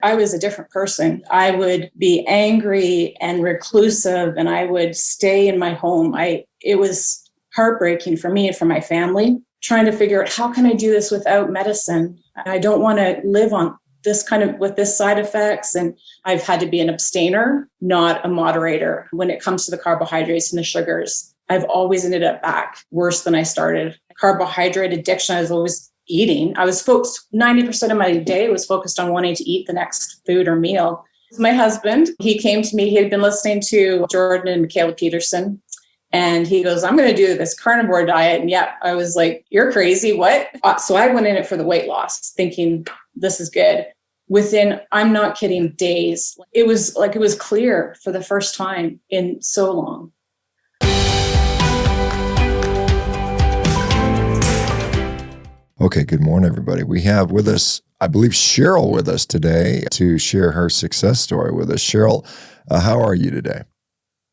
I was a different person. I would be angry and reclusive, and I would stay in my home. It was heartbreaking for me and for my family, trying to figure out how can I do this without medicine? I don't want to live on this kind of with this side effects. And I've had to be an abstainer, not a moderator when it comes to the carbohydrates and the sugars. I've always ended up back worse than I started. Carbohydrate addiction, I was always eating. I was focused, 90% of my day was focused on wanting to eat the next food or meal. My husband, he came to me, he had been listening to Jordan and Michaela Peterson. And he goes, I'm going to do this carnivore diet. And yeah, I was like, you're crazy. What? So I went in it for the weight loss, thinking this is good. Within, I'm not kidding, days, it was clear for the first time in so long. Okay, good morning, everybody. We have with us, I believe, Cheryl with us today to share her success story with us. Cheryl, how are you today?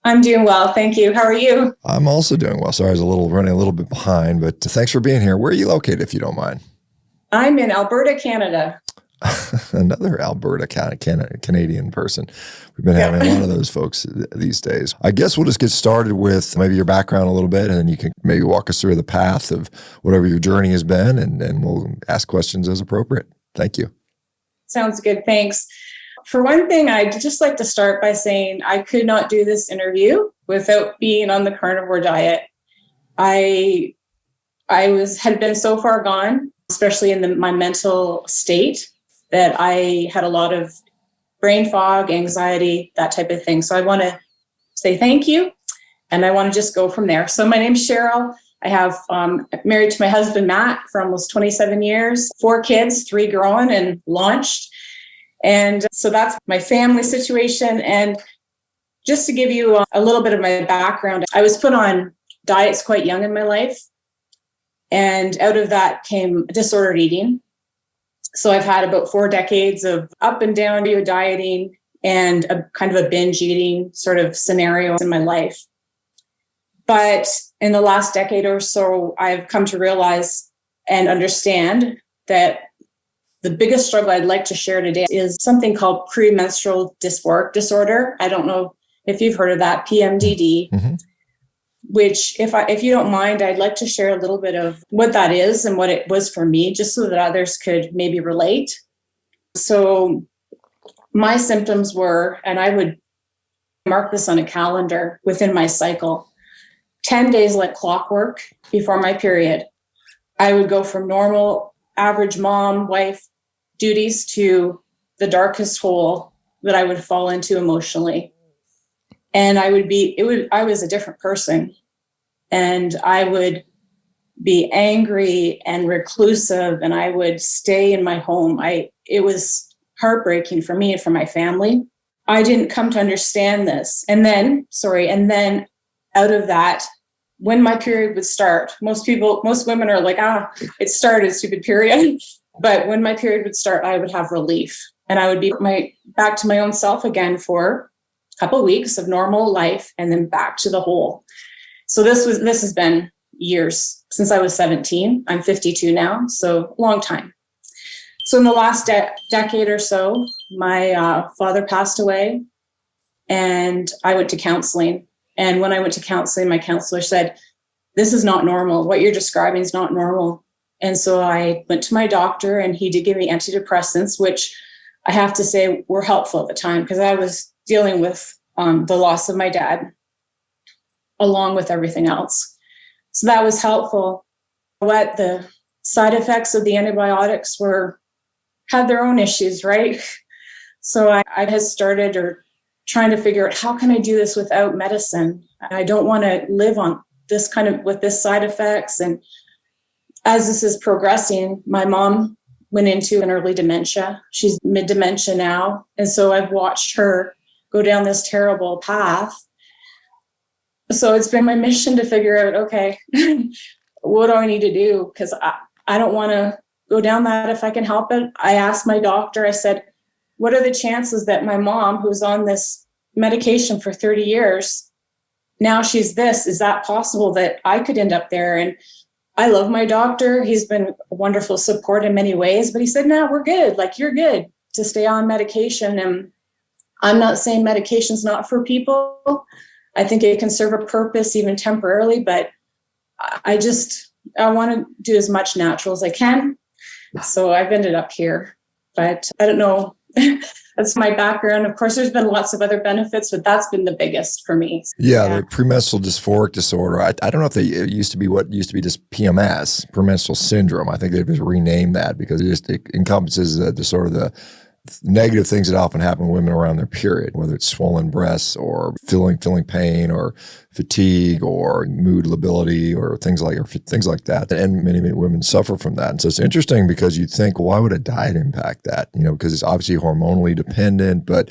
I'm doing well. Thank you. How are you? I'm also doing well. Sorry, I was running a little bit behind, but thanks for being here. Where are you located, if you don't mind? I'm in Alberta, Canada. Another Alberta Canadian person. We've been having a lot of those folks these days. I guess we'll just get started with maybe your background a little bit, and then you can maybe walk us through the path of whatever your journey has been, and we'll ask questions as appropriate. Thank you. Sounds good. Thanks. For one thing, I'd just like to start by saying I could not do this interview without being on the carnivore diet. I had been so far gone, especially in my mental state, that I had a lot of brain fog, anxiety, that type of thing. So I want to say thank you, and I want to just go from there. So my name's Cheryl. I have married to my husband, Matt, for almost 27 years, 4 kids, 3 grown and launched. And so that's my family situation. And just to give you a little bit of my background, I was put on diets quite young in my life. And out of that came disordered eating. So I've had about 4 decades of up and down dieting and a kind of a binge eating sort of scenario in my life. But in the last decade or so, I've come to realize and understand that the biggest struggle I'd like to share today is something called premenstrual dysphoric disorder. I don't know if you've heard of that, PMDD, which if you don't mind, I'd like to share a little bit of what that is and what it was for me, just so that others could maybe relate. So my symptoms were, and I would mark this on a calendar within my cycle, 10 days like clockwork before my period. I would go from normal, average mom, wife duties to the darkest hole that I would fall into emotionally. And I was a different person, and I would be angry and reclusive, and I would stay in my home. It was heartbreaking for me and for my family. I didn't come to understand this. And then out of that, when my period would start, most women are like, it started, stupid period. But when my period would start, I would have relief, and I would be back to my own self again for a couple of weeks of normal life, and then back to the hole. So this has been years, since I was 17. I'm 52 now, so long time. So in the last decade or so, my father passed away, and I went to counseling. And when I went to counseling, my counselor said, this is not normal. What you're describing is not normal. And so I went to my doctor, and he did give me antidepressants, which I have to say were helpful at the time, because I was dealing with the loss of my dad, along with everything else. So that was helpful. What the side effects of the antibiotics had their own issues, right? So I had started trying to figure out how can I do this without medicine? I don't want to live on this kind of with this side effects. And as this is progressing, my mom went into an early dementia. She's mid-dementia now. And so I've watched her go down this terrible path. So it's been my mission to figure out, okay, what do I need to do? Because I don't want to go down that if I can help it. I asked my doctor, I said, what are the chances that my mom, who's on this medication for 30 years, now she's this, is that possible that I could end up there? And I love my doctor. He's been a wonderful support in many ways, but he said, no, we're good. Like, you're good. to stay on medication. And I'm not saying medication's not for people. I think it can serve a purpose even temporarily, but I want to do as much natural as I can. So I've ended up here, but I don't know. That's my background. Of course, there's been lots of other benefits, but that's been the biggest for me. Yeah. The premenstrual dysphoric disorder. I don't know if it used to be just PMS, premenstrual syndrome. I think they've just renamed that because it encompasses the sort of the negative things that often happen to women around their period, whether it's swollen breasts or feeling pain or fatigue or mood lability or things like that. And many women suffer from that. And so it's interesting because you think, why would a diet impact that? Because it's obviously hormonally dependent, but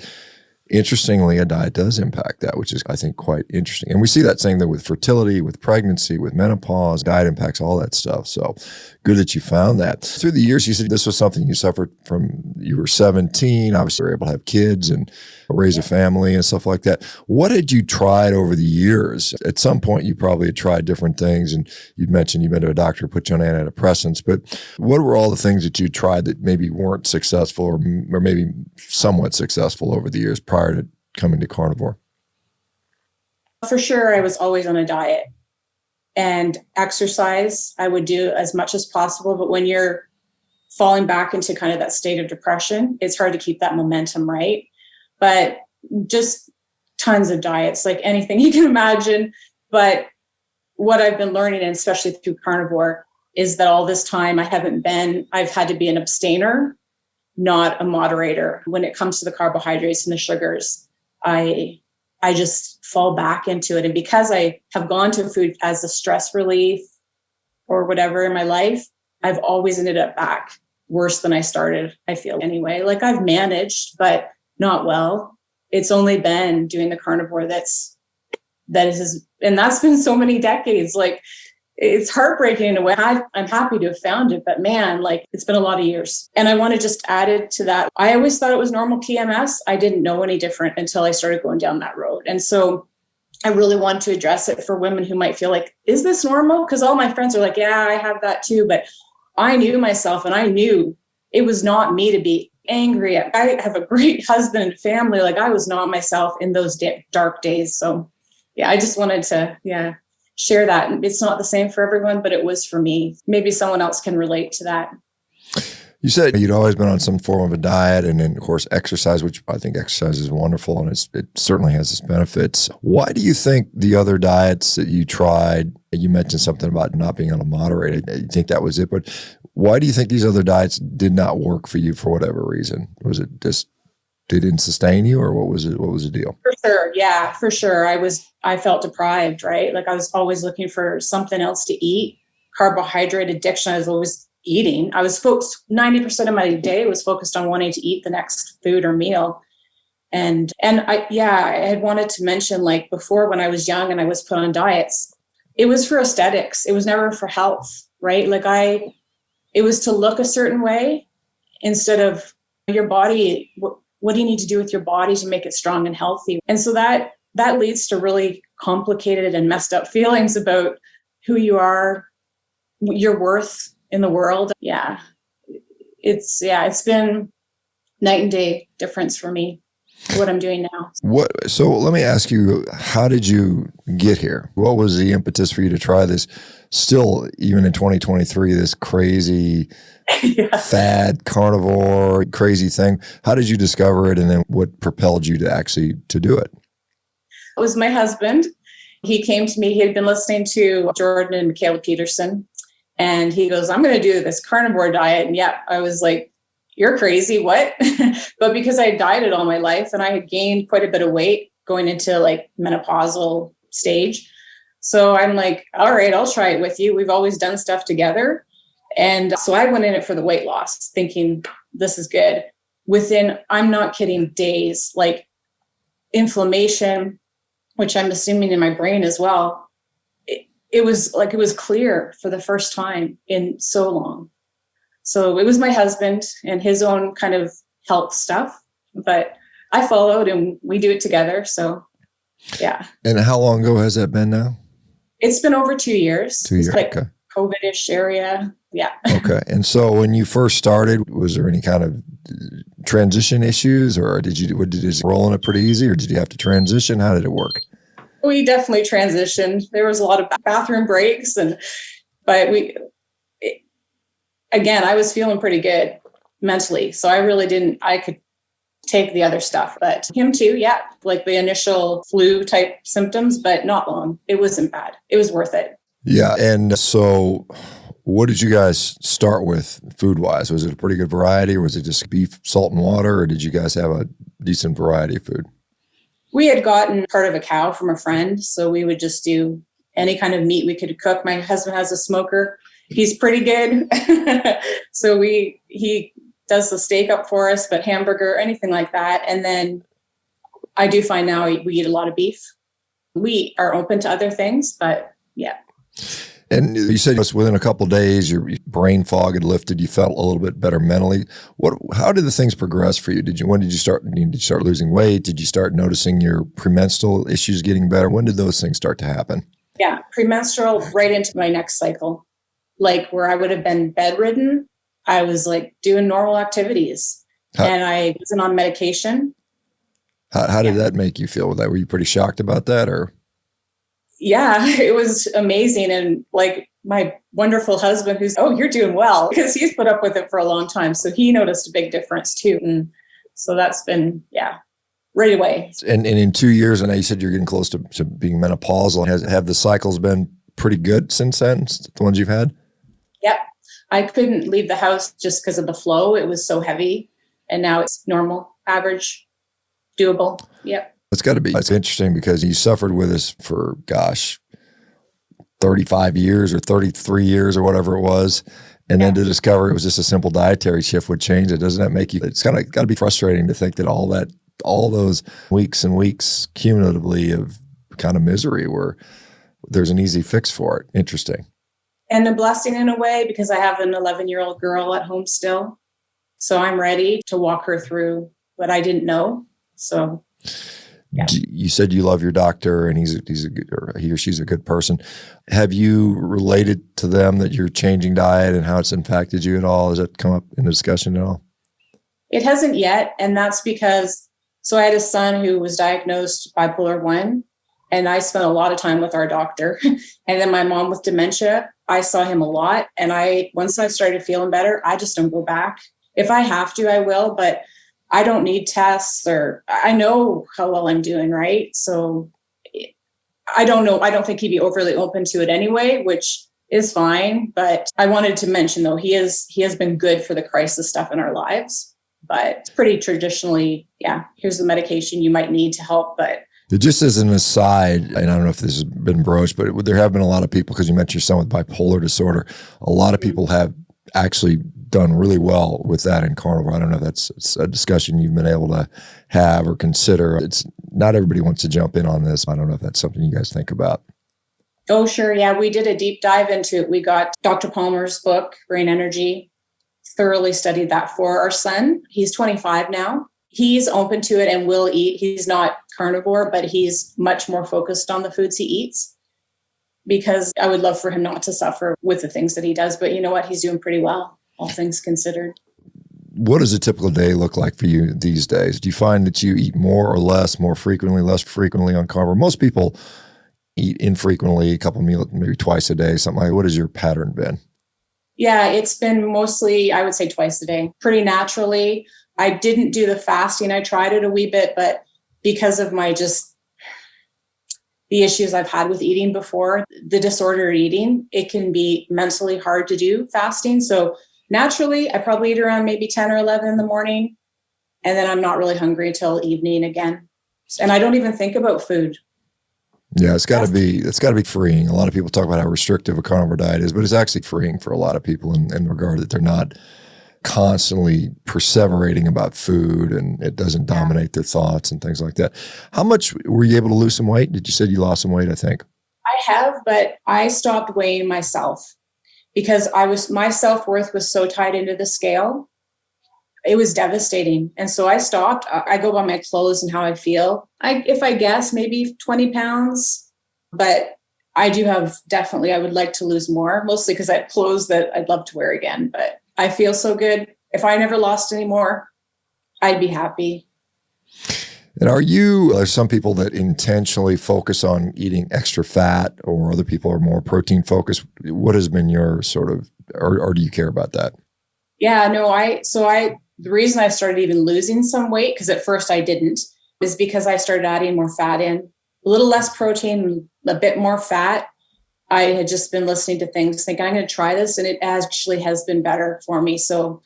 interestingly, a diet does impact that, which is, I think, quite interesting. And we see that same thing with fertility, with pregnancy, with menopause. Diet impacts all that stuff. So good that you found that. Through the years, you said this was something you suffered from. You were 17. Obviously, you were able to have kids and raise a family and stuff like that. What had you tried over the years? At some point, you probably had tried different things. And you'd mentioned you've been to a doctor, put you on antidepressants. But what were all the things that you tried that maybe weren't successful or maybe somewhat successful over the years prior to coming to Carnivore? For sure, I was always on a diet, and exercise I would do as much as possible. But when you're falling back into kind of that state of depression, it's hard to keep that momentum, right? But just tons of diets, like anything you can imagine. But what I've been learning, and especially through Carnivore, is that all this time I've had to be an abstainer, not a moderator. When it comes to the carbohydrates and the sugars, I just fall back into it. And because I have gone to food as a stress relief or whatever in my life, I've always ended up back worse than I started, I feel anyway. Like I've managed, but not well. It's only been doing the Carnivore and that's been so many decades. Like, it's heartbreaking in a way. I'm happy to have found it, but man, like it's been a lot of years. And I want to just add it to that. I always thought it was normal PMS. I didn't know any different until I started going down that road. And so I really want to address it for women who might feel like, is this normal? Because all my friends are like, yeah, I have that too. But I knew myself and I knew it was not me to be angry. I have a great husband and family. Like I was not myself in those dark days. So yeah, I just wanted to, share that. It's not the same for everyone, but it was for me. Maybe someone else can relate to that. You said you'd always been on some form of a diet and then, of course, exercise, which I think exercise is wonderful and it certainly has its benefits. Why do you think the other diets that you tried, you mentioned something about not being able to moderate it, you think that was it, but why do you think these other diets did not work for you for whatever reason? Was it just they didn't sustain you, or what was it? What was the deal? For sure. Yeah, for sure. I felt deprived, right? Like I was always looking for something else to eat. Carbohydrate addiction. I was always eating. I was focused, 90% of my day was focused on wanting to eat the next food or meal. And I had wanted to mention, like before when I was young and I was put on diets, it was for aesthetics. It was never for health, right? Like it was to look a certain way instead of your body. What do you need to do with your body to make it strong and healthy? And so that leads to really complicated and messed up feelings about who you are, your worth in the world. Yeah. It's been night and day difference for me, what I'm doing now. So let me ask you, how did you get here? What was the impetus for you to try this still, even in 2023, this crazy fad carnivore crazy thing? How did you discover it? And then what propelled you to do it? It was my husband. He came to me. He had been listening to Jordan and Michaela Peterson. And he goes, I'm going to do this carnivore diet. And I was like, you're crazy. What? But because I had dieted all my life and I had gained quite a bit of weight going into like menopausal stage. So I'm like, all right, I'll try it with you. We've always done stuff together. And so I went in it for the weight loss, thinking this is good. Within, I'm not kidding, days, like inflammation, which I'm assuming in my brain as well. It was clear for the first time in so long. So it was my husband and his own kind of health stuff, but I followed and we do it together. So yeah. And how long ago has that been now? It's been over 2 years. 2 years. It's like okay. COVID-ish area. Yeah. Okay. And so when you first started, was there any kind of transition issues, or did you roll in it pretty easy, or did you have to transition? How did it work? We definitely transitioned. There was a lot of bathroom breaks, but again, I was feeling pretty good mentally. So I could take the other stuff, but him too. Yeah. Like the initial flu type symptoms, but not long. It wasn't bad. It was worth it. Yeah. And so what did you guys start with food wise? Was it a pretty good variety, or was it just beef, salt, and water, or did you guys have a decent variety of food? We had gotten part of a cow from a friend. So we would just do any kind of meat we could cook. My husband has a smoker. He's pretty good. So he does the steak up for us, but hamburger, anything like that. And then I do find now we eat a lot of beef. We are open to other things, but yeah. And you said within a couple of days, your brain fog had lifted. You felt a little bit better mentally. How did the things progress for you? When did you start losing weight? Did you start noticing your premenstrual issues getting better? When did those things start to happen? Yeah, premenstrual right into my next cycle, like where I would have been bedridden. I was like doing normal activities, and I wasn't on medication. How did that make you feel with that? Were you pretty shocked about that, or? Yeah, it was amazing. And like my wonderful husband you're doing well, because he's put up with it for a long time. So he noticed a big difference too. And so that's been, right away. And in 2 years, I know you said you're getting close to being menopausal. Have the cycles been pretty good since then, the ones you've had? Yep. I couldn't leave the house just because of the flow. It was so heavy. And now it's normal, average, doable. Yep. It's interesting because you suffered with us for, 35 years or 33 years or whatever it was. And then to discover it was just a simple dietary shift would change it. Doesn't that make you, it's got to be frustrating to think that all those weeks and weeks cumulatively of kind of misery where there's an easy fix for it. Interesting. And a blessing in a way, because I have an 11-year-old girl at home still. So I'm ready to walk her through what I didn't know. So yeah. You said you love your doctor, and he or she's a good person. Have you related to them that you're changing diet and how it's impacted you at all? Has that come up in the discussion at all? It hasn't yet. And that's because, I had a son who was diagnosed bipolar 1, and I spent a lot of time with our doctor. And then my mom with dementia, I saw him a lot. And once I started feeling better, I just don't go back. If I have to, I will, but I don't need tests, or I know how well I'm doing, right? So I don't know. I don't think he'd be overly open to it anyway, which is fine. But I wanted to mention, though, he has been good for the crisis stuff in our lives. But pretty traditionally, here's the medication you might need to help. But just as an aside, and I don't know if this has been broached, but there have been a lot of people, because you mentioned your son with bipolar disorder, a lot of people have actually done really well with that in carnivore. I don't know if that's a discussion you've been able to have or consider. It's not everybody wants to jump in on this. I don't know if that's something you guys think about. Oh, sure. Yeah, we did a deep dive into it. We got Dr. Palmer's book, Brain Energy, thoroughly studied that for our son. He's 25 now. He's open to it and will eat. He's not carnivore, but he's much more focused on the foods he eats, because I would love for him not to suffer with the things that he does. But you know what? He's doing pretty well, all things considered. What does a typical day look like for you these days? Do you find that you eat more or less, more frequently, less frequently on carnivore? Most people eat infrequently, a couple meals, maybe twice a day, something like that. What has your pattern been? Yeah, it's been mostly, I would say, twice a day, pretty naturally. I didn't do the fasting. I tried it a wee bit, but because of the issues I've had with eating before, the disordered eating, it can be mentally hard to do fasting. So naturally, I probably eat around maybe 10 or 11 in the morning, and then I'm not really hungry till evening again. And I don't even think about food. Yeah, it's got to be freeing. A lot of people talk about how restrictive a carnivore diet is, but it's actually freeing for a lot of people in regard that they're not constantly perseverating about food, and it doesn't dominate their thoughts and things like that. How much were you able to lose some weight? You said you lost some weight, I think. I have, but I stopped weighing myself because my self-worth was so tied into the scale. It was devastating. And so I stopped. I go by my clothes and how I feel. If I guess maybe 20 pounds, but I do have definitely, I would like to lose more, mostly because I have clothes that I'd love to wear again, but I feel so good. If I never lost any more, I'd be happy. And are some people that intentionally focus on eating extra fat, or other people are more protein focused? What has been your sort of, or do you care about that? Yeah, no, the reason I started even losing some weight, because at first I didn't, is because I started adding more fat in, a little less protein, a bit more fat. I had just been listening to things, thinking I'm going to try this, and it actually has been better for me. So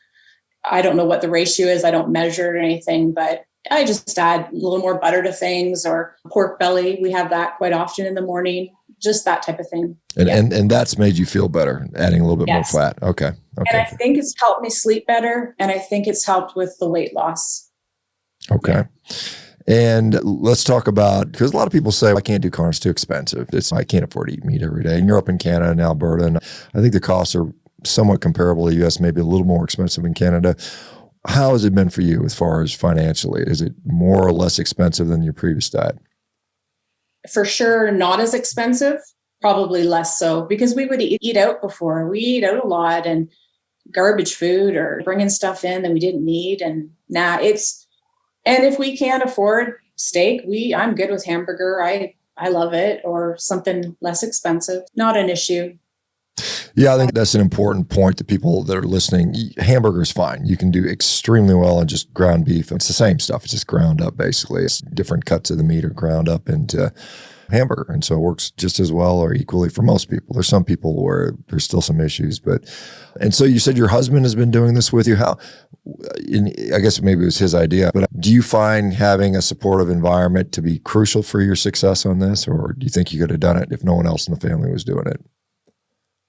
I don't know what the ratio is. I don't measure it or anything, but I just add a little more butter to things, or pork belly. We have that quite often in the morning, just that type of thing. And that's made you feel better, adding a little bit more fat. Okay. And I think it's helped me sleep better. And I think it's helped with the weight loss. Okay. Yeah. And let's talk about, because a lot of people say, I can't do carnivore, it's too expensive. I can't afford to eat meat every day. And you're up in Canada and Alberta, and I think the costs are somewhat comparable to the US, maybe a little more expensive in Canada. How has it been for you as far as financially? Is it more or less expensive than your previous diet? For sure, not as expensive, probably less so, because we would eat out before. We eat out a lot, and garbage food, or bringing stuff in that we didn't need. And and if we can't afford steak, I'm good with hamburger. I love it, or something less expensive. Not an issue. Yeah, I think that's an important point to people that are listening. Hamburger's fine. You can do extremely well on just ground beef. It's the same stuff. It's just ground up, basically. It's different cuts of the meat are ground up into hamburger. And so it works just as well or equally for most people. There's some people where there's still some issues. And so you said your husband has been doing this with you. I guess maybe it was his idea, but do you find having a supportive environment to be crucial for your success on this? Or do you think you could have done it if no one else in the family was doing it?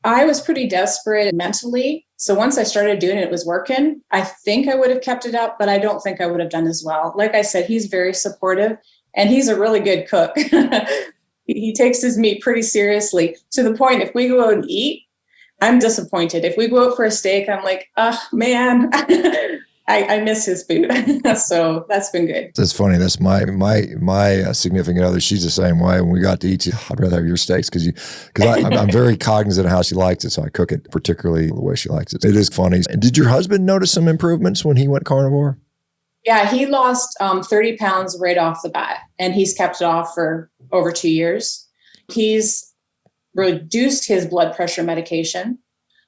I was pretty desperate mentally. So once I started doing it, it was working. I think I would have kept it up, but I don't think I would have done as well. Like I said, he's very supportive, and he's a really good cook. He takes his meat pretty seriously, to the point if we go out and eat, I'm disappointed. If we go out for a steak, I'm like, oh man, I miss his food. So that's been good. That's funny. That's my significant other. She's the same way. When we got to eat, I'd rather have your steaks because I'm very cognizant of how she likes it. So I cook it particularly the way she likes it. It is funny. And did your husband notice some improvements when he went carnivore? Yeah, he lost 30 pounds right off the bat, and he's kept it off for over 2 years. He's reduced his blood pressure medication.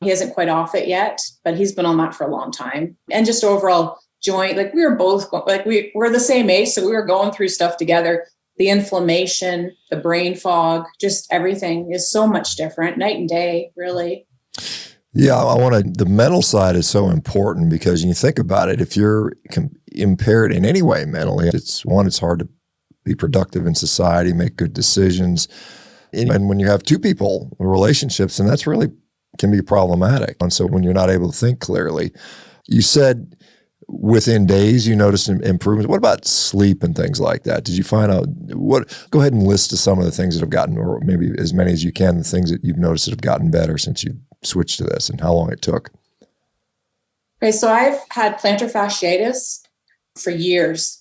He isn't quite off it yet, but he's been on that for a long time. And just overall joint, like we were both, we're the same age, so we were going through stuff together. The inflammation, the brain fog, just everything is so much different, night and day, really. Yeah, the mental side is so important, because you think about it, if you're impaired in any way mentally, it's hard to be productive in society, make good decisions. And when you have two people, relationships, and that's really can be problematic. And so when you're not able to think clearly, you said within days you noticed improvements. What about sleep and things like that? Did you find out go ahead and list some of the things that have gotten, or maybe as many as you can, the things that you've noticed that have gotten better since you switched to this, and how long it took. Okay, so I've had plantar fasciitis for years.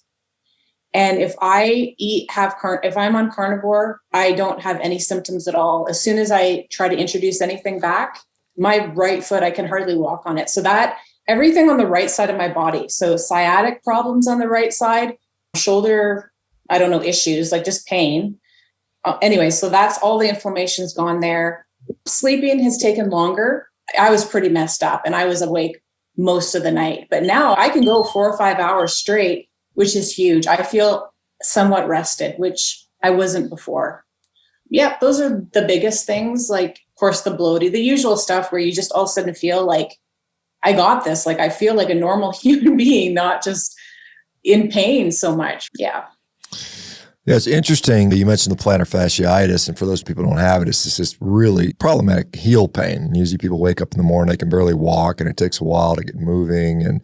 And if if I'm on carnivore, I don't have any symptoms at all. As soon as I try to introduce anything back, my right foot, I can hardly walk on it. So that everything on the right side of my body. So sciatic problems on the right side, shoulder, I don't know, issues, like just pain. Anyway, so that's all the inflammation's gone there. Sleeping has taken longer. I was pretty messed up and I was awake most of the night, but now I can go 4 or 5 hours straight, which is huge. I feel somewhat rested, which I wasn't before. Yeah, those are the biggest things. Like, of course, the bloating, the usual stuff where you just all of a sudden feel like, I got this. Like, I feel like a normal human being, not just in pain so much. Yeah. Yeah, it's interesting that you mentioned the plantar fasciitis, and for those people who don't have it, it's just this really problematic heel pain. Usually people wake up in the morning, they can barely walk, and it takes a while to get moving, and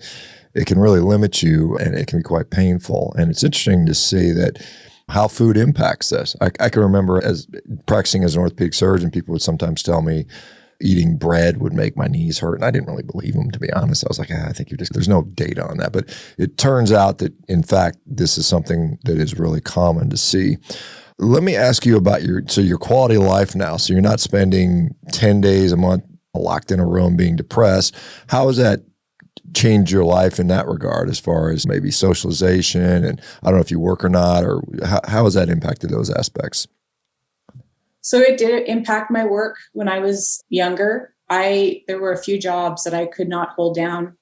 it can really limit you, and it can be quite painful. And it's interesting to see that how food impacts this. I can remember as practicing as an orthopedic surgeon, people would sometimes tell me eating bread would make my knees hurt. And I didn't really believe them, to be honest. I was like, I think there's no data on that. But it turns out that, in fact, this is something that is really common to see. Let me ask you about your quality of life now. So you're not spending 10 days a month locked in a room being depressed. How has that changed your life in that regard, as far as maybe socialization? And I don't know if you work or not, or how has that impacted those aspects? So it did impact my work when I was younger. There were a few jobs that I could not hold down.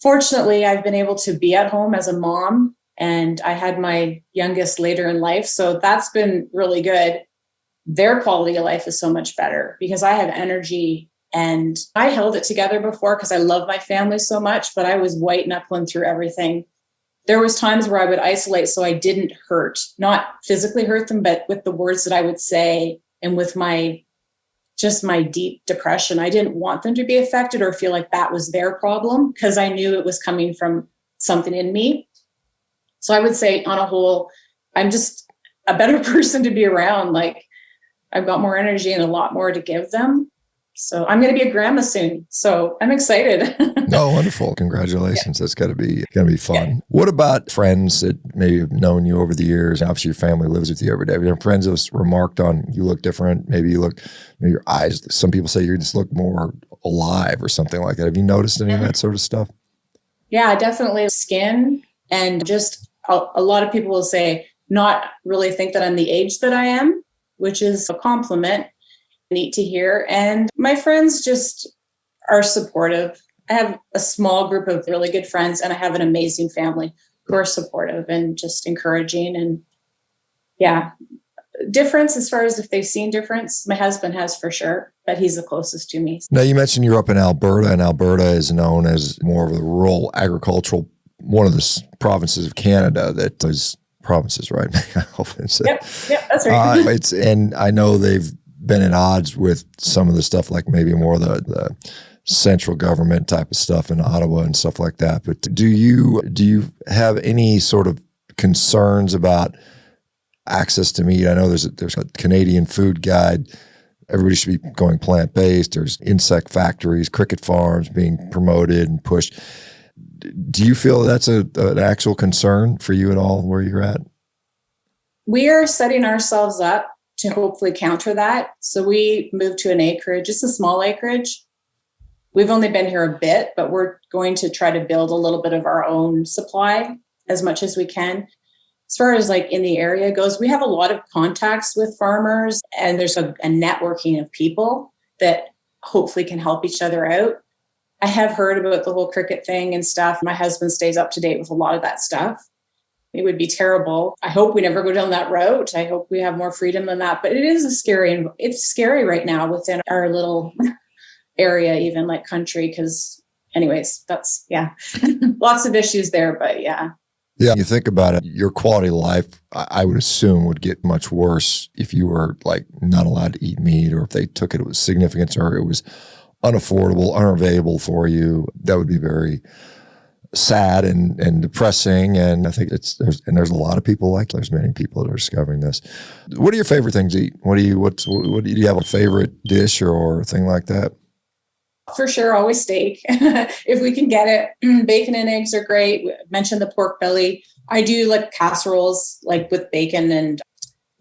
Fortunately, I've been able to be at home as a mom, and I had my youngest later in life. So that's been really good. Their quality of life is so much better because I have energy, and I held it together before because I love my family so much, but I was white knuckling through everything. There was times where I would isolate so I didn't hurt, not physically hurt them, but with the words that I would say and with my deep depression. I didn't want them to be affected or feel like that was their problem because I knew it was coming from something in me. So I would say on a whole, I'm just a better person to be around. Like, I've got more energy and a lot more to give them. So I'm going to be a grandma soon. So I'm excited. Oh, wonderful. Congratulations. Yeah. That's gotta be fun. Yeah. What about friends that maybe have known you over the years? Obviously your family lives with you every day. Your friends have remarked on you look different. Maybe your eyes, some people say you just look more alive or something like that. Have you noticed any of that sort of stuff? Yeah, definitely skin. And just a lot of people will say, not really think that I'm the age that I am, which is a compliment. Neat to hear. And my friends just are supportive. I have a small group of really good friends, and I have an amazing family who are supportive and just encouraging. And yeah, difference as far as if they've seen difference, my husband has for sure, but he's the closest to me. Now, you mentioned you're up in Alberta, and Alberta is known as more of a rural agricultural, one of the provinces of Canada that is provinces, right? Yep, that's right. And I know they've been at odds with some of the stuff, like maybe more the central government type of stuff in Ottawa and stuff like that. But do you have any sort of concerns about access to meat? I know there's a Canadian food guide. Everybody should be going plant-based. There's insect factories, cricket farms being promoted and pushed. Do you feel that's an actual concern for you at all where you're at? We are setting ourselves up to hopefully counter that. So we moved to an acreage, just a small acreage. We've only been here a bit, but we're going to try to build a little bit of our own supply as much as we can. As far as like in the area goes, we have a lot of contacts with farmers, and there's a networking of people that hopefully can help each other out. I have heard about the whole cricket thing and stuff. My husband stays up to date with a lot of that stuff. It would be terrible. I hope we never go down that route. I hope we have more freedom than that. But it's scary right now within our little area, even like country, because anyways, that's, lots of issues there, but yeah. Yeah, you think about it, your quality of life, I would assume, would get much worse if you were like not allowed to eat meat, or if they took it with significance, or it was unaffordable, unavailable for you. That would be very sad and depressing. And I think there's a lot of people like, there's many people that are discovering this. What are your favorite things to eat? Do you have a favorite dish or thing like that? For sure, always steak. If we can get it. Bacon and eggs are great. We mentioned the pork belly. I do like casseroles, like with bacon and a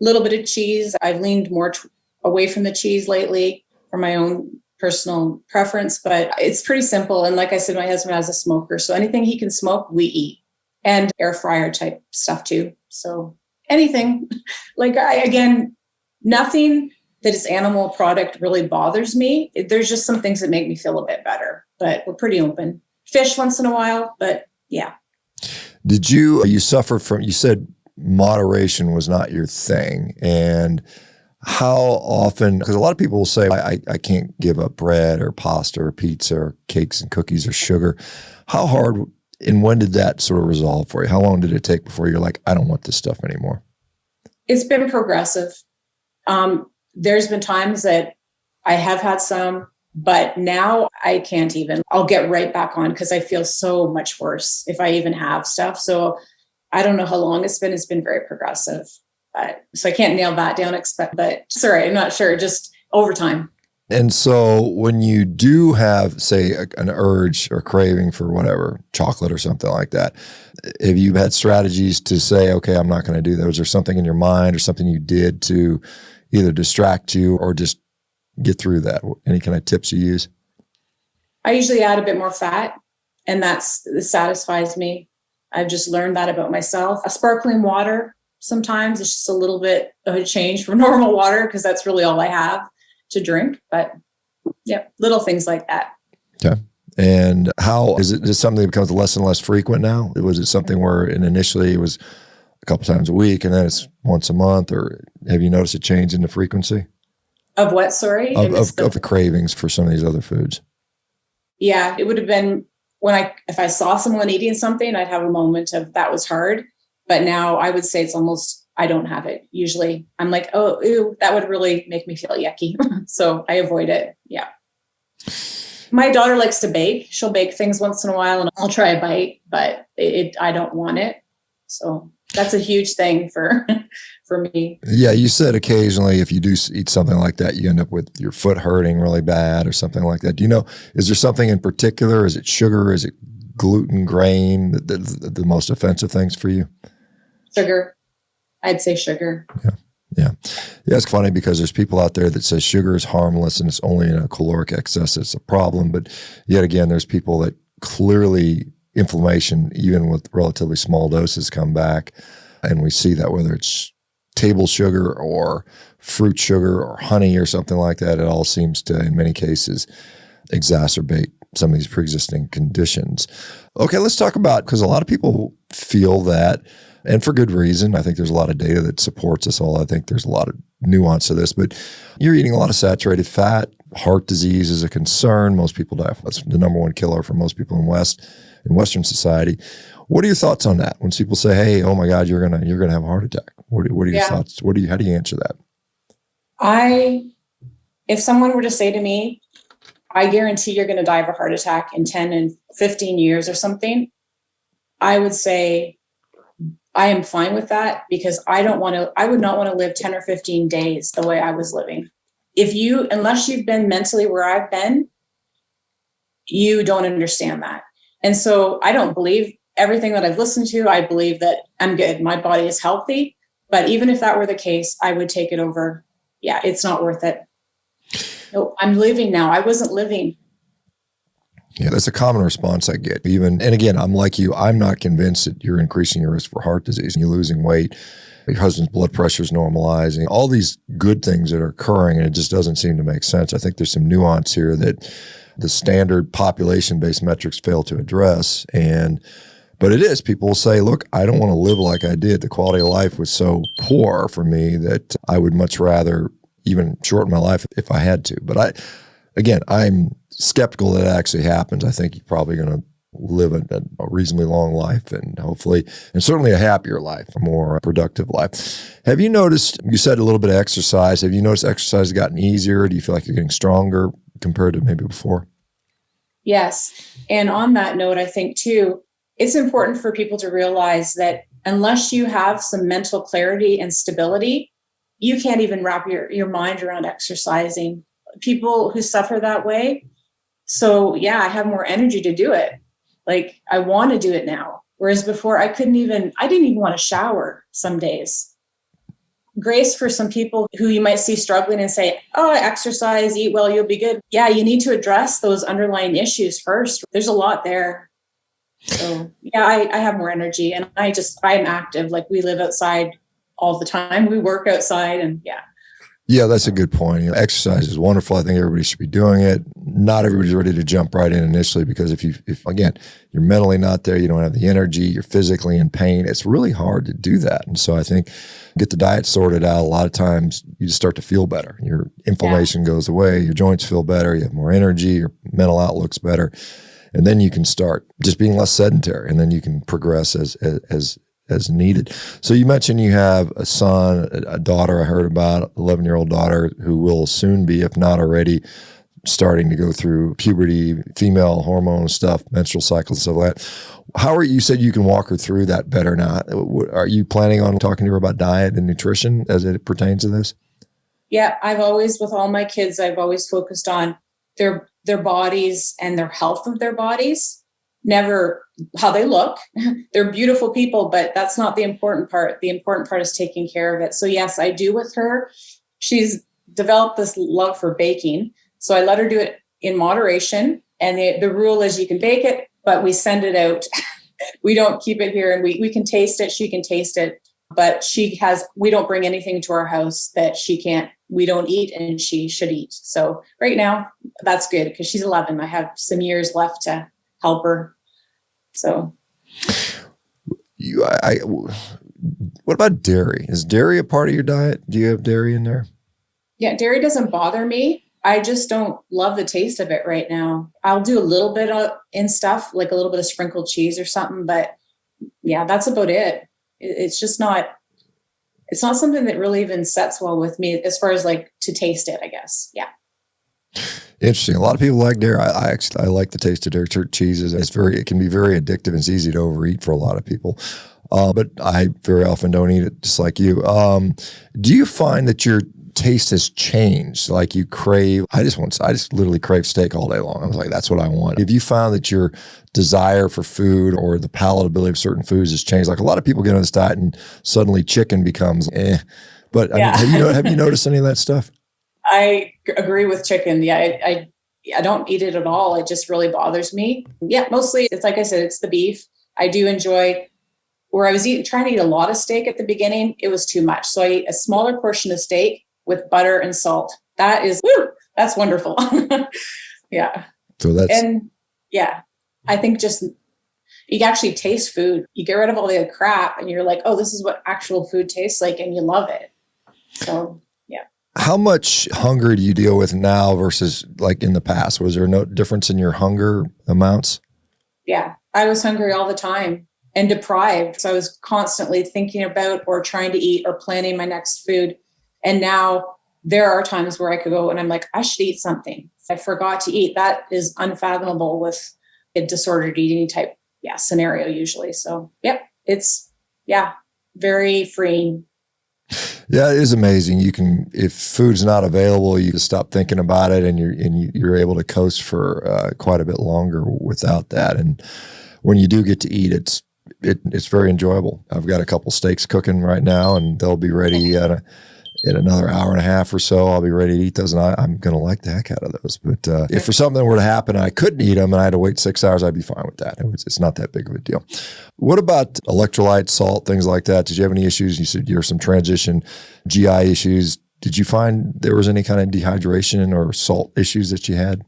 little bit of cheese. I've leaned more away from the cheese lately for my own personal preference, but it's pretty simple. And like I said, my husband has a smoker, so anything he can smoke, we eat, and air fryer type stuff too. So anything, like nothing that is animal product really bothers me. There's just some things that make me feel a bit better, but we're pretty open. Fish once in a while, but yeah. Did you suffer from, you said moderation was not your thing, and how often, because a lot of people will say, I can't give up bread or pasta or pizza or cakes and cookies or sugar. How hard and when did that sort of resolve for you? How long did it take before you're like, I don't want this stuff anymore? It's been progressive. There's been times that I have had some, but now I can't even. I'll get right back on because I feel so much worse if I even have stuff. So I don't know how long it's been. It's been very progressive. So I can't nail that down, but sorry, I'm not sure. Just over time. And so when you do have, say, an urge or craving for whatever, chocolate or something like that, have you had strategies to say, okay, I'm not going to do that? Was there something in your mind or something you did to either distract you or just get through that? Any kind of tips you use? I usually add a bit more fat, and that satisfies me. I've just learned that about myself. A sparkling water, sometimes it's just a little bit of a change from normal water because that's really all I have to drink. But yeah, little things like that. Okay. And how is it something that becomes less and less frequent now? Was it something where initially it was a couple times a week and then it's once a month, or have you noticed a change in the frequency? Of what, sorry? Of the cravings for some of these other foods? Yeah, it would have been if I saw someone eating something, I'd have a moment of that was hard. But now I would say it's almost, I don't have it. Usually I'm like, oh, ew, that would really make me feel yucky. So I avoid it. Yeah. My daughter likes to bake. She'll bake things once in a while and I'll try a bite, but I don't want it. So that's a huge thing for me. Yeah, you said occasionally if you do eat something like that, you end up with your foot hurting really bad or something like that. Do you know, is there something in particular? Is it sugar? Is it gluten, grain, the most offensive things for you? Sugar. I'd say sugar. Yeah. It's funny because there's people out there that says sugar is harmless and it's only in a caloric excess that's a problem. But yet again, there's people that clearly inflammation, even with relatively small doses, come back. And we see that whether it's table sugar or fruit sugar or honey or something like that, it all seems to, in many cases, exacerbate some of these pre-existing conditions. Okay, let's talk about, because a lot of people feel that, and for good reason. I think there's a lot of data that supports us all. I think there's a lot of nuance to this, but you're eating a lot of saturated fat. Heart disease is a concern. Most people die. That's the number one killer for most people in Western society. What are your thoughts on that? When people say, "Hey, oh my God, you're gonna have a heart attack." What are your thoughts? How do you answer that? If someone were to say to me, "I guarantee you're going to die of a heart attack in 10 and 15 years or something," I would say, I am fine with that because I would not want to live 10 or 15 days the way I was living. Unless you've been mentally where I've been, you don't understand that. And so I don't believe everything that I've listened to. I believe that I'm good. My body is healthy. But even if that were the case, I would take it over. Yeah, it's not worth it. No, I'm living now. I wasn't living. Yeah, that's a common response I get. And again, I'm like you. I'm not convinced that you're increasing your risk for heart disease. You're losing weight. Your husband's blood pressure is normalizing. All these good things that are occurring, and it just doesn't seem to make sense. I think there's some nuance here that the standard population-based metrics fail to address. But it is. People will say, look, I don't want to live like I did. The quality of life was so poor for me that I would much rather even shorten my life if I had to. But I'm skeptical that it actually happens. I think you're probably going to live a reasonably long life and hopefully, and certainly a happier life, a more productive life. Have you noticed, you said a little bit of exercise. Have you noticed exercise has gotten easier? Do you feel like you're getting stronger compared to maybe before? Yes. And on that note, I think too, it's important for people to realize that unless you have some mental clarity and stability, you can't even wrap your mind around exercising. People who suffer that way. So yeah, I have more energy to do it. Like I want to do it now. Whereas before I didn't even want to shower some days. Grace for some people who you might see struggling and say, oh, exercise, eat well, you'll be good. Yeah, you need to address those underlying issues first. There's a lot there. So yeah, I have more energy and I'm active. Like we live outside all the time. We work outside and yeah. Yeah, that's a good point. Exercise is wonderful. I think everybody should be doing it. Not everybody's ready to jump right in initially because if again, you're mentally not there, you don't have the energy, you're physically in pain, it's really hard to do that. And so I think get the diet sorted out. A lot of times you just start to feel better. Your inflammation goes away, your joints feel better, you have more energy, your mental outlook's better. And then you can start just being less sedentary and then you can progress as needed. So you mentioned you have a son, a daughter I heard about, 11-year-old daughter who will soon be, if not already, starting to go through puberty, female hormone stuff, menstrual cycles, stuff like that. You said you can walk her through that better now. Are you planning on talking to her about diet and nutrition as it pertains to this? Yeah, I've always, with all my kids, I've always focused on their bodies and their health of their bodies, never how they look. They're beautiful people, but that's not the important part. The important part is taking care of it. So yes, I do with her. She's developed this love for baking. So I let her do it in moderation. And the rule is you can bake it, but we send it out. We don't keep it here, and we can taste it. She can taste it, but we don't bring anything to our house that we don't eat and she should eat. So right now that's good because she's 11. I have some years left to help her. So. What about dairy? Is dairy a part of your diet? Do you have dairy in there? Yeah, dairy doesn't bother me. I just don't love the taste of it right now. I'll do a little bit in stuff, like a little bit of sprinkled cheese or something, but yeah, that's about it. It's just not something that really even sets well with me as far as like to taste it, I guess. Yeah. Interesting. A lot of people like dairy. I like the taste of dairy cheeses. It can be very addictive and it's easy to overeat for a lot of people. But I very often don't eat it, just like you. Do you find that your taste has changed? Like you crave, I just literally crave steak all day long. I was like, that's what I want. Have you found that your desire for food or the palatability of certain foods has changed? Like a lot of people get on this diet and suddenly chicken becomes But yeah. I mean, have you noticed any of that stuff? I agree with chicken. Yeah, I don't eat it at all. It just really bothers me. Yeah, mostly it's like I said, it's the beef. I do enjoy where I was trying to eat a lot of steak at the beginning. It was too much. So I eat a smaller portion of steak with butter and salt. That's wonderful. Yeah. So I think just you actually taste food. You get rid of all the crap and you're like, oh, this is what actual food tastes like. And you love it. So, yeah. How much hunger do you deal with now versus like in the past? Was there no difference in your hunger amounts? Yeah. I was hungry all the time and deprived. So I was constantly thinking about or trying to eat or planning my next food. And now there are times where I could go and I'm like, I should eat something. I forgot to eat. That is unfathomable with a disordered eating type scenario usually. So, it's very freeing. Yeah, it is amazing. You can, if food's not available, you can stop thinking about it, and you're able to coast for quite a bit longer without that. And when you do get to eat, it's very enjoyable. I've got a couple steaks cooking right now, and they'll be ready in another hour and a half or so. I'll be ready to eat those, and I'm going to like the heck out of those. But if for something were to happen and I couldn't eat them and I had to wait 6 hours, I'd be fine with that. It's not that big of a deal. What about electrolytes, salt, things like that? Did you have any issues? You said you're some transition GI issues. Did you find there was any kind of dehydration or salt issues that you had?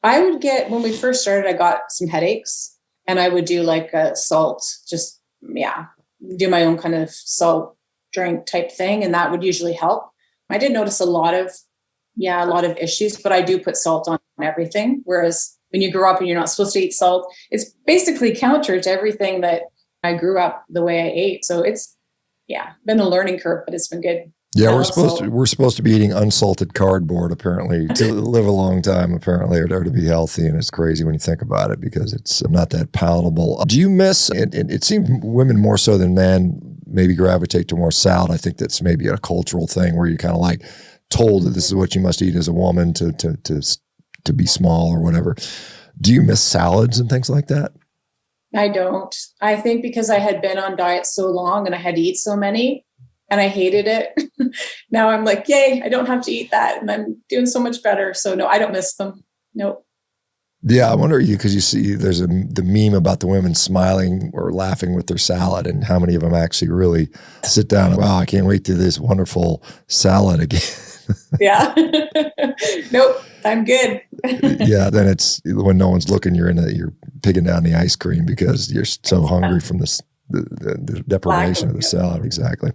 I would get, when we first started, I got some headaches, and I would do like a salt, do my own kind of salt drink type thing. And that would usually help. I did notice a lot of issues, but I do put salt on everything. Whereas when you grow up and you're not supposed to eat salt, it's basically counter to everything that I grew up the way I ate. So it's, been a learning curve, but it's been good. Yeah, we're supposed to be eating unsalted cardboard apparently to live a long time apparently, or to be healthy, and it's crazy when you think about it because it's not that palatable. Do you miss? It seems women more so than men maybe gravitate to more salad. I think that's maybe a cultural thing where you're kind of like told that this is what you must eat as a woman to be small or whatever. Do you miss salads and things like that? I don't. I think because I had been on diet so long and I had to eat so many, and I hated it. Now I'm like, yay, I don't have to eat that. And I'm doing so much better. So no, I don't miss them. Nope. Yeah, I wonder because you see there's the meme about the women smiling or laughing with their salad, and how many of them actually really sit down and, wow, I can't wait to this wonderful salad again. Yeah. Nope, I'm good. Yeah, then it's when no one's looking, you're picking down the ice cream because you're so hungry from the deprivation of the salad. Exactly.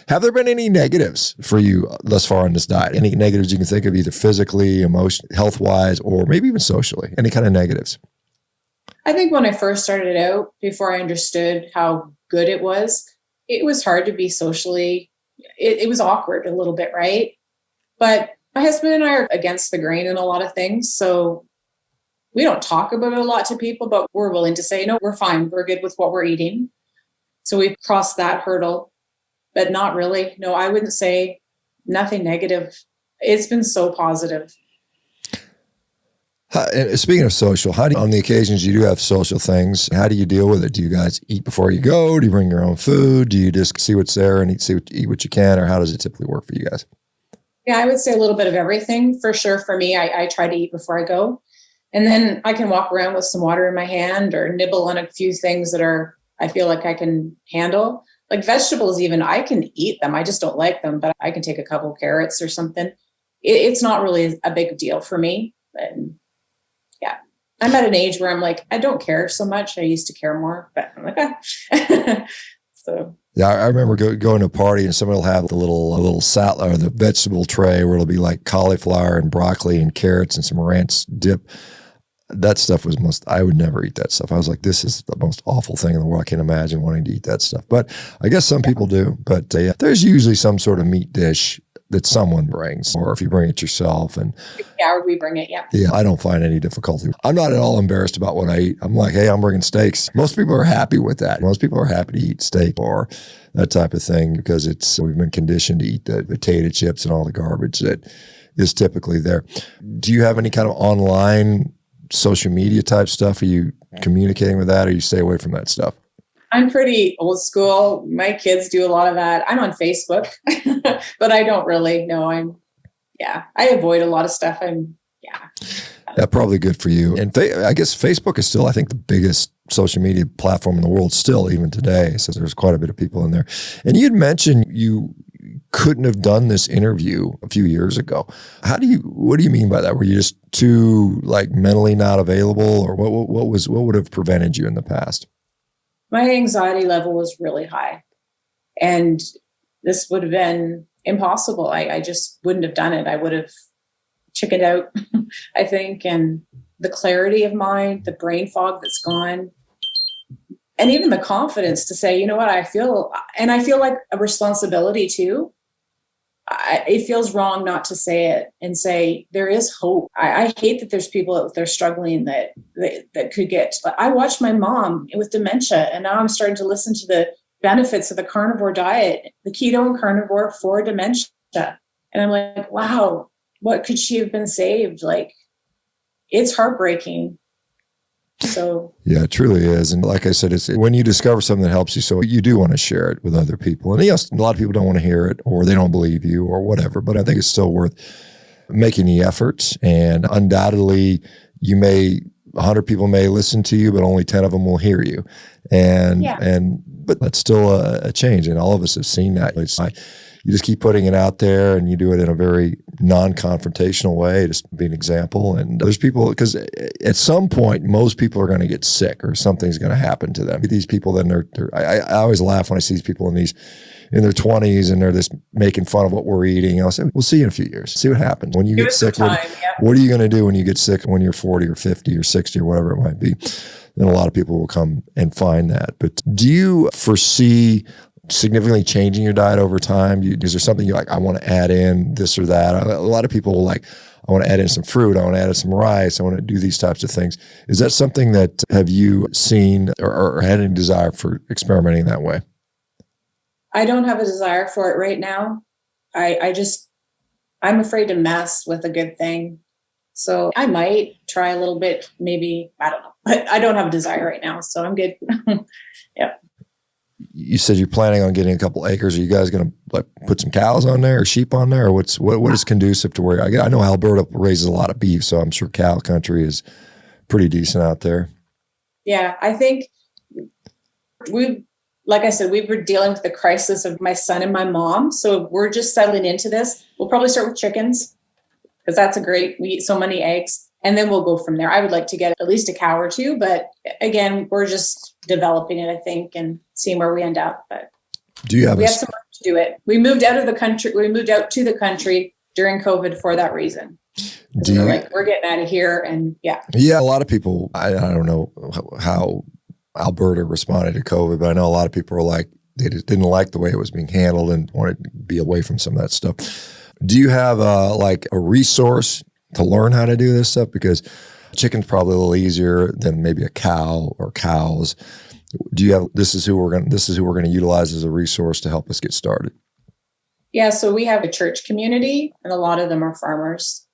Have there been any negatives for you thus far on this diet? Any negatives you can think of, either physically, emotionally, health-wise, or maybe even socially? Any kind of negatives? I think when I first started out, before I understood how good it was hard to be socially. It was awkward a little bit, right? But my husband and I are against the grain in a lot of things. So we don't talk about it a lot to people, but we're willing to say, no, we're fine. We're good with what we're eating. So we've crossed that hurdle, but not really. No, I wouldn't say nothing negative. It's been so positive. And speaking of social, how do you, on the occasions you do have social things, how do you deal with it? Do you guys eat before you go? Do you bring your own food? Do you just see what's there and eat what you can? Or how does it typically work for you guys? Yeah, I would say a little bit of everything. For sure, for me, I try to eat before I go. And then I can walk around with some water in my hand or nibble on a few things that I feel like I can handle. Like vegetables even, I can eat them. I just don't like them, but I can take a couple of carrots or something. It's not really a big deal for me. And yeah, I'm at an age where I'm like, I don't care so much. I used to care more, but I'm like, ah. So. Yeah, I remember going to a party and somebody will have a little salad or the vegetable tray where it'll be like cauliflower and broccoli and carrots and some ranch dip. That stuff was I would never eat that stuff. I was like, this is the most awful thing in the world. I can't imagine wanting to eat that stuff. But I guess some people do. But yeah, there's usually some sort of meat dish that someone brings, or if you bring it yourself. And yeah, or we bring it, yeah. Yeah, I don't find any difficulty. I'm not at all embarrassed about what I eat. I'm like, hey, I'm bringing steaks. Most people are happy with that. Most people are happy to eat steak or that type of thing because we've been conditioned to eat the potato chips and all the garbage that is typically there. Do you have any kind of online social media type stuff? Are you communicating with that, or you stay away from that stuff? I'm pretty old school. My kids do a lot of that. I'm on Facebook, but I don't really know. I avoid a lot of stuff. That's probably good for you. And I guess Facebook is still, I think, the biggest social media platform in the world still, even today. So there's quite a bit of people in there. And you'd mentioned you couldn't have done this interview a few years ago. What do you mean by that? Were you just too mentally not available, or what would have prevented you in the past? My anxiety level was really high, and this would have been impossible. I just wouldn't have done it. I would have chickened out, I think. And the clarity of mind, the brain fog that's gone, and even the confidence to say, you know what, I feel like a responsibility too. It feels wrong not to say it and say there is hope. I hate that there's people out there struggling that could get. I watched my mom with dementia, and now I'm starting to listen to the benefits of the carnivore diet, the keto and carnivore for dementia. And I'm like, wow, what could she have been saved? It's heartbreaking. So yeah, it truly is. And like I said, it's when you discover something that helps you, so you do want to share it with other people. And yes, a lot of people don't want to hear it, or they don't believe you or whatever, but I think it's still worth making the effort. And undoubtedly 100 people may listen to you, but only 10 of them will hear you. But that's still a change. And all of us have seen that. You just keep putting it out there, and you do it in a very non-confrontational way, just be an example. And there's people, because at some point, most people are going to get sick or something's going to happen to them. These people, then I always laugh when I see these people in their 20s and they're just making fun of what we're eating. I'll say, we'll see you in a few years. See what happens. When you get sick, what are you going to do when you get sick when you're 40 or 50 or 60 or whatever it might be? Then a lot of people will come and find that. But do you foresee significantly changing your diet over time? Is there something you're like, I want to add in this or that? A lot of people I want to add in some fruit. I want to add in some rice. I want to do these types of things. Is that something that have you seen or had any desire for experimenting that way? I don't have a desire for it right now. I'm afraid to mess with a good thing. So I might try a little bit, maybe, I don't know, but I don't have a desire right now. So I'm good. Yeah. You said you're planning on getting a couple acres. Are you guys going to put some cows on there or sheep on there, or what is conducive to where I know Alberta raises a lot of beef, so I'm sure cow country is pretty decent out there. Yeah, I think like I said, we were dealing with the crisis of my son and my mom. So we're just settling into this. We'll probably start with chickens because we eat so many eggs, and then we'll go from there. I would like to get at least a cow or two, but again, we're just developing it, I think, and seeing where we end up. But we have some work to do it. We moved out of the country. We moved out to the country during COVID for that reason. We're getting out of here, and yeah. Yeah, a lot of people, I don't know how Alberta responded to COVID, but I know a lot of people were like, they just didn't like the way it was being handled and wanted to be away from some of that stuff. Do you have a resource to learn how to do this stuff? Because chicken's probably a little easier than maybe a cow or cows. Do you have, this is who we're going to utilize as a resource to help us get started? Yeah, so we have a church community and a lot of them are farmers.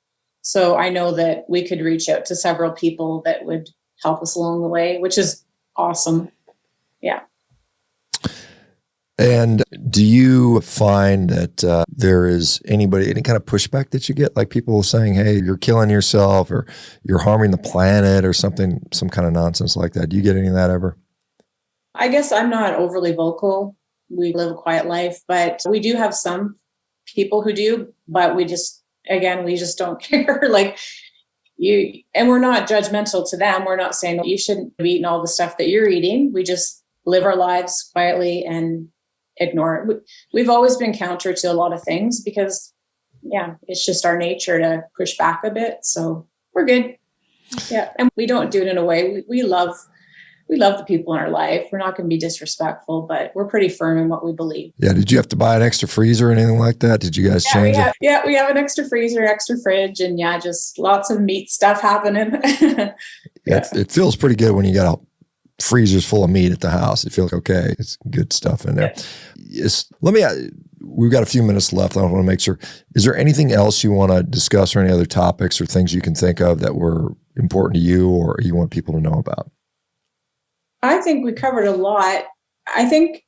So I know that we could reach out to several people that would help us along the way, which is awesome. Yeah. And do you find that there is any kind of pushback that you get, like people saying, hey, you're killing yourself or you're harming the planet or something, some kind of nonsense like that? Do you get any of that ever? I guess I'm not overly vocal. We live a quiet life, but we do have some people who do, but we just don't care. Like and we're not judgmental to them. We're not saying you shouldn't be eating all the stuff that you're eating. We just live our lives quietly and ignore it. We've always been counter to a lot of things because, it's just our nature to push back a bit. So we're good. Yeah. And we don't do it in a way. We love the people in our life. We're not going to be disrespectful, but we're pretty firm in what we believe. Yeah. Did you have to buy an extra freezer or anything like that? Did you guys change it? Yeah, we have an extra freezer, extra fridge, and just lots of meat stuff happening. It feels pretty good when you got freezers full of meat at the house. It feels like, okay, it's good stuff in there. We've got a few minutes left. I want to make sure, is there anything else you want to discuss or any other topics or things you can think of that were important to you or you want people to know about? I think we covered a lot. I think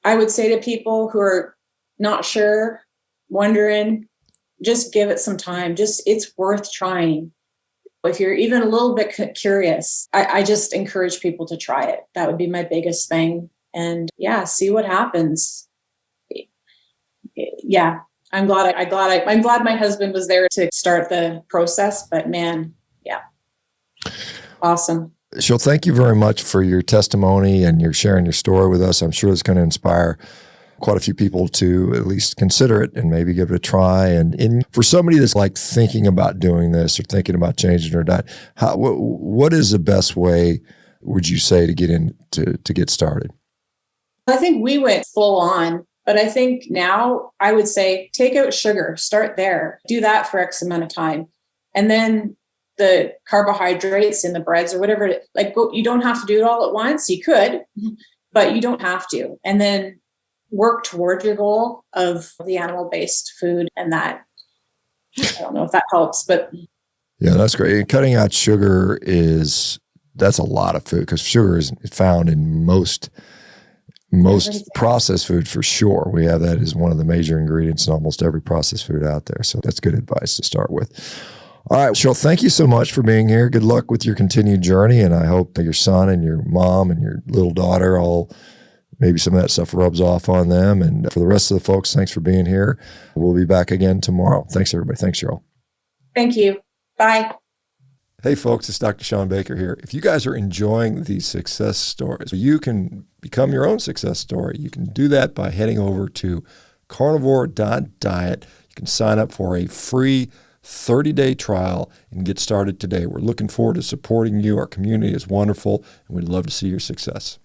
I would say to people who are not sure, wondering, just give it some time. It's worth trying. If you're even a little bit curious, I just encourage people to try it. That would be my biggest thing. And see what happens. Yeah, I'm glad my husband was there to start the process, but man, awesome. Cheryl, thank you very much for your testimony and your sharing your story with us. I'm sure it's going to inspire quite a few people to at least consider it and maybe give it a try. And for somebody that's like thinking about doing this or thinking about changing their diet, what is the best way, would you say, to get started? I think we went full on, but I think now I would say take out sugar, start there, do that for X amount of time. And then the carbohydrates in the breads or whatever, you don't have to do it all at once. You could, but you don't have to. And then work toward your goal of the animal-based food. And that, I don't know if that helps, but. Yeah, that's great. And cutting out sugar that's a lot of food because sugar is found in most processed food for sure. We have that as one of the major ingredients in almost every processed food out there. So that's good advice to start with. All right, Cheryl, thank you so much for being here. Good luck with your continued journey. And I hope that your son and your mom and your little daughter maybe some of that stuff rubs off on them. And for the rest of the folks, thanks for being here. We'll be back again tomorrow. Thanks, everybody. Thanks, Cheryl. Thank you. Bye. Hey, folks, it's Dr. ShawnBaker here. If you guys are enjoying these success stories, you can become your own success story. You can do that by heading over to CarnivoreDiet. You can sign up for a free 30-day trial and get started today. We're looking forward to supporting you. Our community is wonderful, and we'd love to see your success.